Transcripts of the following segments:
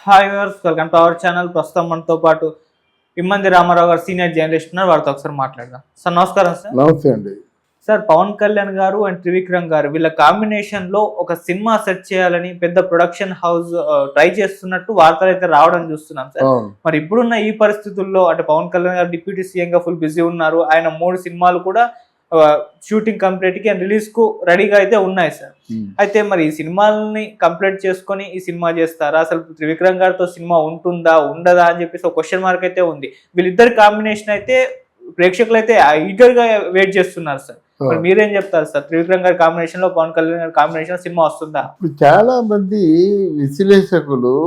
Hi viewers, welcome to our channel. ప్రస్తుతం మనతో పాటు ఇమ్మంది రామారావు గారు సీనియర్ జర్నలిస్ట్ ఉన్నారు. వారితో ఒకసారి మాట్లాడదాం. సార్ నమస్కారం. సార్ నమస్తే అండి. సార్, పవన్ కళ్యాణ్ గారు అండ్ త్రివిక్రమ్ గారు వీళ్ళ కాంబినేషన్ లో ఒక సినిమా సెట్ చేయాలని పెద్ద ప్రొడక్షన్ హౌస్ ట్రై చేస్తున్నట్టు వార్తలు అయితే రావడం చూస్తున్నాం సార్. మరి ఇప్పుడున్న ఈ పరిస్థితుల్లో అంటే పవన్ కళ్యాణ్ గారు డిప్యూటీ సీఎం గా ఫుల్ బిజీ ఉన్నారు. ఆయన 3 సినిమాలు కూడా షూటింగ్ కంప్లీట్ కి అండ్ రిలీజ్ కు రెడీగా అయితే ఉన్నాయి సార్. అయితే మరి ఈ సినిమాలని కంప్లీట్ చేసుకొని ఈ సినిమా చేస్తారా, అసలు త్రివిక్రమ్ గారితో సినిమా ఉంటుందా ఉండదా అని చెప్పేసి ఒక క్వశ్చన్ మార్క్ అయితే ఉంది. వీళ్ళిద్దరి కాంబినేషన్ అయితే ప్రేక్షకులు అయితే ఈగర్ గా వెయిట్ చేస్తున్నారు సార్. మరి మీరేం చెప్తారు సార్, త్రివిక్రమ్ గారి కాంబినేషన్ లో పవన్ కళ్యాణ్ గారి కాంబినేషన్ సినిమా వస్తుందా? ఇప్పుడు చాలా మంది విశ్లేషకులు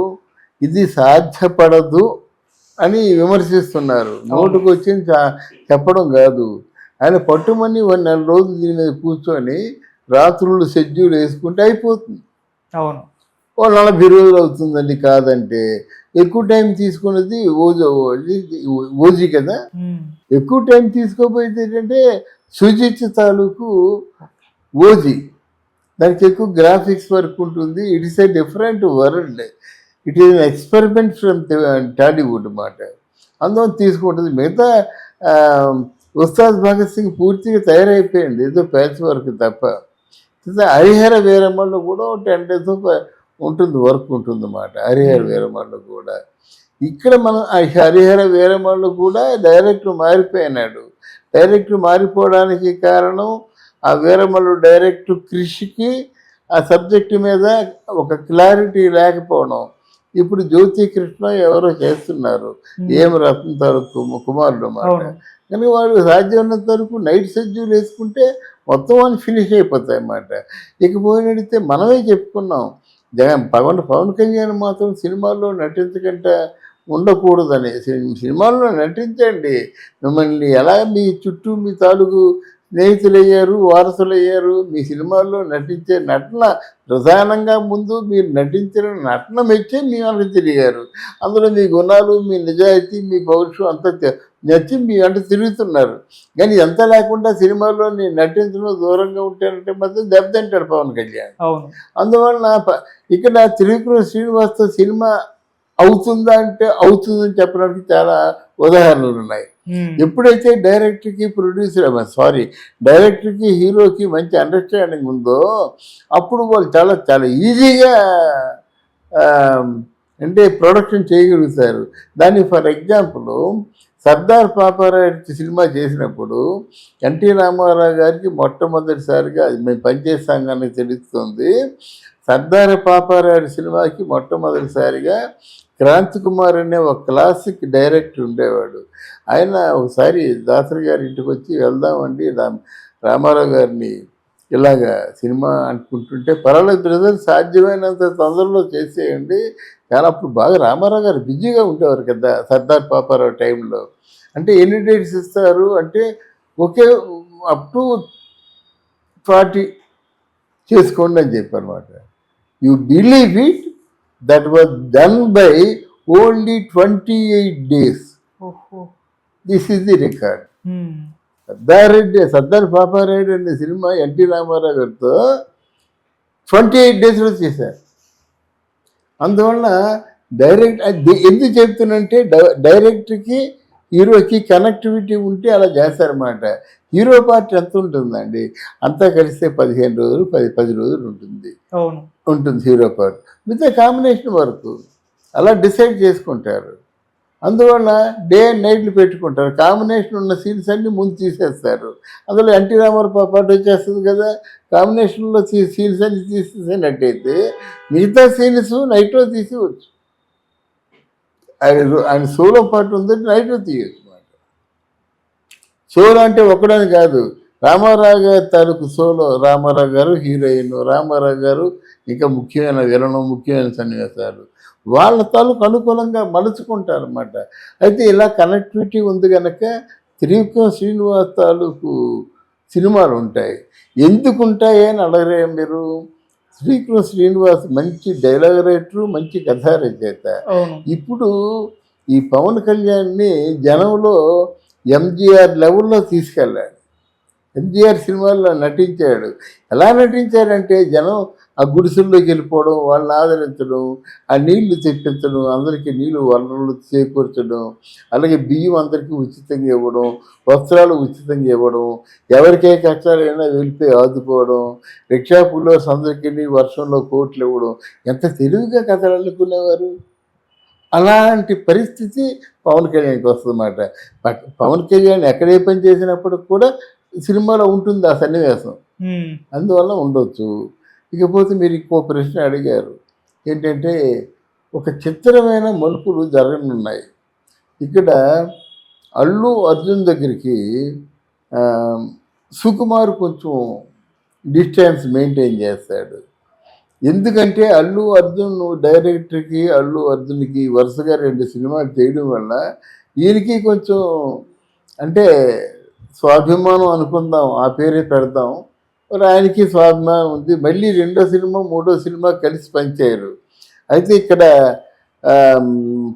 ఇది సాధ్యపడదు అని విమర్శిస్తున్నారు. నోటుకు వచ్చి చెప్పడం కాదు, ఆయన పట్టుమని 1 నెల రోజులు దీని మీద కూర్చొని రాత్రులు షెడ్యూల్ వేసుకుంటే అయిపోతుంది. అవును, 40 రోజులు అవుతుందండి. కాదంటే ఎక్కువ టైం తీసుకున్నది ఓజీ కదా. ఎక్కువ టైం తీసుకోపోయేది ఏంటంటే సుజిత్ తాలూకు ఓజీ. దానికి ఎక్కువ గ్రాఫిక్స్ వర్క్ ఉంటుంది. It is a different world. It is an experiment from Tollywood అన్నమాట. అందువల్ల తీసుకుంటుంది. మిగతా ఉస్తాద్ భగత్ సింగ్ పూర్తిగా తయారైపోయింది, ఏదో ప్యాచ్ వర్క్ తప్ప. హరిహర వీరమ్మలో కూడా 10 days ఉంటుంది, వర్క్ ఉంటుంది అన్నమాట. హరిహర వీరమ్మలో కూడా ఇక్కడ మనం హరిహర వీరమ్మలో కూడా డైరెక్టర్ మారిపోయినాడు. డైరెక్టర్ మారిపోవడానికి కారణం ఆ వీరమ్మలు డైరెక్టర్ కృషికి ఆ సబ్జెక్టు మీద ఒక క్లారిటీ లేకపోవడం. ఇప్పుడు జ్యోతి కృష్ణ ఎవరో చేస్తున్నారు, ఏం రత్న తరకు కుమారుడు మాట. కానీ వాడు సాధ్యమైనంత వరకు నైట్ షెడ్యూల్ వేసుకుంటే మొత్తం అని ఫినిష్ అయిపోతాయి అన్నమాట. ఇకపోయినడితే మనమే చెప్పుకున్నాం, పవన్ కళ్యాణ్ మాత్రం సినిమాల్లో నటించకుండా ఉండకూడదని. సినిమాల్లో నటించండి, మిమ్మల్ని ఎలా మీ చుట్టూ మీ తాలూకు స్నేహితులయ్యారు, వారసులయ్యారు. మీ సినిమాల్లో నటించే నటన ప్రధానంగా ముందు మీరు నటించిన నటన మెచ్చే మీ వెనక తిరిగారు. అందులో మీ గుణాలు, మీ నిజాయితీ, మీ పౌరుషం అంతా నచ్చి మీ వెంట తిరుగుతున్నారు. కానీ ఎంత లేకుండా సినిమాలో నేను నటించడం దూరంగా ఉంటానంటే మాత్రం దెబ్బతింటాడు పవన్ కళ్యాణ్. అందువలన ఇక్కడ త్రివిక్రమ్ శ్రీనివాస్తో సినిమా అవుతుందా అంటే అవుతుందని చెప్పడానికి చాలా ఉదాహరణలు ఉన్నాయి. ఎప్పుడైతే డైరెక్టర్కి హీరోకి మంచి అండర్స్టాండింగ్ ఉందో అప్పుడు వాళ్ళు చాలా చాలా ఈజీగా అంటే ప్రొడక్షన్ చేయగలుగుతారు. దాన్ని for example Sardar Paparayudu cinema చేసినప్పుడు ఎన్టీ రామారావు గారికి మొట్టమొదటిసారిగా మేము పనిచేస్తానికి తెలుస్తుంది. సర్దార్ పాపారాయుడు సినిమాకి మొట్టమొదటిసారిగా క్రాంతి కుమార్ అనే ఒక క్లాసిక్ డైరెక్టర్ ఉండేవాడు. ఆయన ఒకసారి దాసరి గారి ఇంటికి వచ్చి వెళ్దామండి రామారావు గారిని ఇలాగా సినిమా అనుకుంటుంటే, పర్వాలేదు బ్రదర్, సాధ్యమైనంత తొందరలో చేసేయండి. కానీ అప్పుడు బాగా రామారావు గారు బిజీగా ఉండేవారు కదా సర్దార్ పాపారావు టైంలో. అంటే ఎన్ని డేట్స్ ఇస్తారు అంటే ఒకే అప్ టు 40 చేసుకోండి అని చెప్పారన్నమాట. You believe it, that was done by only 28 days. This is the record. Sardar Paparayudu అనే సినిమా ఎన్టీ రామారావు గారితో 28 daysలో చేశారు. అందువల్ల ఎందుకు చెప్తున్నంటే డైరెక్టర్కి హీరోకి కనెక్టివిటీ ఉంటే అలా చేస్తారన్నమాట. హీరో పార్ట్ ఎంత ఉంటుందండి, అంతా కలిస్తే 15 రోజులు 10 రోజులు ఉంటుంది హీరో పార్ట్. విత్ కాంబినేషన్ వరకు అలా డిసైడ్ చేసుకుంటారు. అందువల్ల డే అండ్ నైట్లు పెట్టుకుంటారు. కాంబినేషన్ ఉన్న సీన్స్ అన్నీ ముందు తీసేస్తారు. అందులో ఎన్టీ రామారావు పాట వచ్చేస్తుంది కదా. కాంబినేషన్లో సీన్స్ అన్ని తీసేసినట్టయితే మిగతా సీన్స్ నైట్లో తీసేవచ్చు. ఆయన సోలో పాట ఉందంటే నైట్లో తీయచ్చు అన్నమాట. సోలో అంటే ఒకడని కాదు, రామారావు గారి తాలూకు సోలో, రామారావు గారు హీరోయిన్, రామారావు గారు ఇంకా ముఖ్యమైన విలనం, ముఖ్యమైన సన్నివేశాలు వాళ్ళ తాలూకు అనుకూలంగా మలుచుకుంటారు అన్నమాట. అయితే ఇలా కనెక్టివిటీ ఉంది కనుక త్రివిక్రమ్ శ్రీనివాస్ తాలూకు సినిమాలు ఉంటాయి. ఎందుకు ఉంటాయి అని అడగరే మీరు. త్రివిక్రమ్ శ్రీనివాస్ మంచి డైలాగ్ రైటరు, మంచి కథా రచయిత. ఇప్పుడు ఈ పవన్ కళ్యాణ్ని జనంలో ఎంజీఆర్ లెవెల్లో తీసుకెళ్ళాడు. ఎంజీఆర్ సినిమాల్లో నటించాడు. ఎలా నటించాడంటే జనం ఆ గుడిసెల్లోకి వెళ్ళిపోవడం, వాళ్ళని ఆదరించడం, ఆ నీళ్లు తెప్పించడం, అందరికీ నీళ్లు వనరులు చేకూర్చడం, అలాగే బియ్యం అందరికీ ఉచితంగా ఇవ్వడం, వస్త్రాలు ఉచితంగా ఇవ్వడం, ఎవరికే కష్టాలైనా వెళ్ళిపోయి ఆదుకోవడం, రిక్షా పుల్లోస్ అందరికీ వర్షంలో కోట్లు ఇవ్వడం, ఎంత తెలివిగా కథలు అల్లుకునేవారు. అలాంటి పరిస్థితి పవన్ కళ్యాణ్కి వస్తుందన్నమాట. పవన్ కళ్యాణ్ ఎక్కడే పని చేసినప్పుడు కూడా సినిమాలో ఉంటుంది ఆ సన్నివేశం, అందువల్ల ఉండొచ్చు. ఇకపోతే మీరు ఇంకో ప్రశ్న అడిగారు ఏంటంటే, ఒక చిత్రమైన మలుపులు జరగనున్నాయి. ఇక్కడ అల్లు అర్జున్ దగ్గరికి సుకుమార్ కొంచెం డిస్టెన్స్ మెయింటైన్ చేస్తాడు. ఎందుకంటే అల్లు అర్జున్ డైరెక్టర్కి అల్లు అర్జున్కి వరుసగా 2 సినిమాలు చేయడం వల్ల ఈయనకి కొంచెం అంటే స్వాభిమానం అనుకుందాం, ఆ పేరే పెడదాం. మరి ఆయనకి స్వాభిమానం ఉంది. మళ్ళీ 2వ సినిమా 3వ సినిమా కలిసి పనిచేయరు. అయితే ఇక్కడ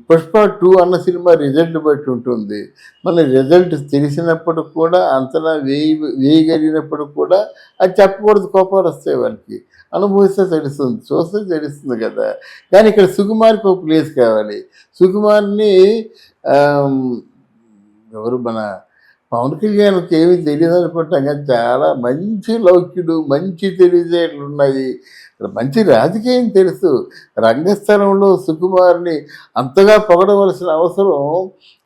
పుష్ప 2 అన్న సినిమా రిజల్ట్ బట్టి ఉంటుంది. మన రిజల్ట్ తెలిసినప్పుడు కూడా, అంతనా వేయగలిగినప్పుడు కూడా అది చెప్పకూడదు, కోపాలు వస్తాయి వాళ్ళకి. అనుభవిస్తే తెలుస్తుంది, చూస్తే తెలుస్తుంది కదా. కానీ ఇక్కడ సుకుమార్కి ఒక ప్లేస్ కావాలి. సుకుమార్ని ఎవరు మన పవన్ కళ్యాణ్కి ఏమీ తెలియదు అనుకుంటాం, కానీ చాలా మంచి లౌక్యుడు, మంచి తెలివితేటలు ఉన్నాయి, మంచి రాజకీయం తెలుసు. రంగస్థలంలో సుకుమార్ని అంతగా పొగడవలసిన అవసరం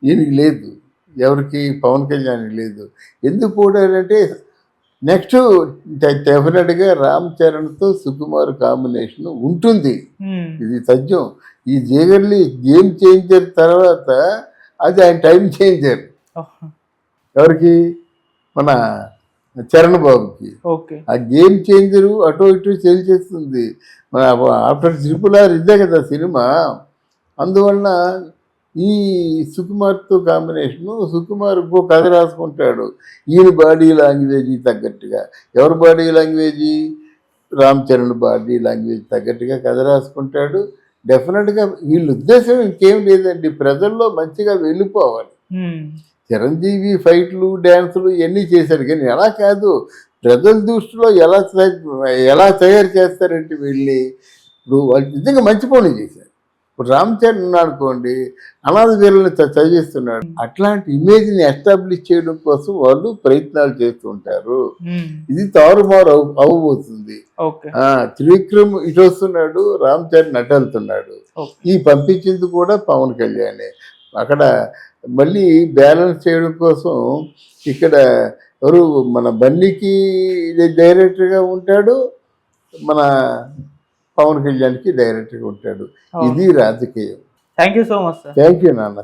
ఈయనకి లేదు, ఎవరికి పవన్ కళ్యాణ్కి లేదు. ఎందుకు పోడారంటే నెక్స్ట్ డెఫినెట్గా రామ్ చరణ్తో సుకుమార్ కాంబినేషన్ ఉంటుంది, ఇది సత్యం. ఈ జీగర్లీ గేమ్ చేంజర్ తర్వాత అది ఆయన టైం చేంజర్. ఎవరికి? మన చరణ్ బాబుకి. ఆ గేమ్ చేంజరు అటు ఇటు చేస్తుంది. మన ఆఫ్టర్ RRR ఇదే కదా సినిమా. అందువలన ఈ సుకుమార్తో కాంబినేషను, సుకుమార్ ఇంకో కథ రాసుకుంటాడు ఈయన బాడీ లాంగ్వేజీ తగ్గట్టుగా. ఎవరి body లాంగ్వేజీ? Ram Charan body language తగ్గట్టుగా కథ రాసుకుంటాడు. డెఫినెట్గా వీళ్ళ ఉద్దేశం ఇంకేం లేదండి, ప్రజల్లో మంచిగా వెళ్ళిపోవాలి. చిరంజీవి ఫైట్లు, డ్యాన్సులు ఇవన్నీ చేశారు, కానీ ఎలా కాదు, ప్రజల దృష్టిలో ఎలా తయారు చేస్తారంటే వెళ్ళి ఇప్పుడు వాళ్ళు నిజంగా మంచి పనులు చేశారు. ఇప్పుడు రామ్ చరణ్ ఉన్నాడు అనుకోండి, అనాథ వీళ్ళని చదివిస్తున్నాడు. అట్లాంటి ఇమేజ్ని ఎస్టాబ్లిష్ చేయడం కోసం వాళ్ళు ప్రయత్నాలు చేస్తుంటారు. ఇది తారుమారు అవ్వబోతుంది. త్రివిక్రమ్ ఇటు వస్తున్నాడు, రామ్ చరణ్ అటు వెళ్తున్నాడు. ఈ పంపించింది కూడా పవన్ కళ్యాణే. అక్కడ మళ్ళీ బ్యాలెన్స్ చేయడం కోసం ఇక్కడ ఎవరు మన బన్నీకి డైరెక్టర్గా ఉంటాడు, మన పవన్ కళ్యాణ్కి డైరెక్టర్గా ఉంటాడు. ఇది రాజకీయం. Thank you so much sir. Thank you నాన్న.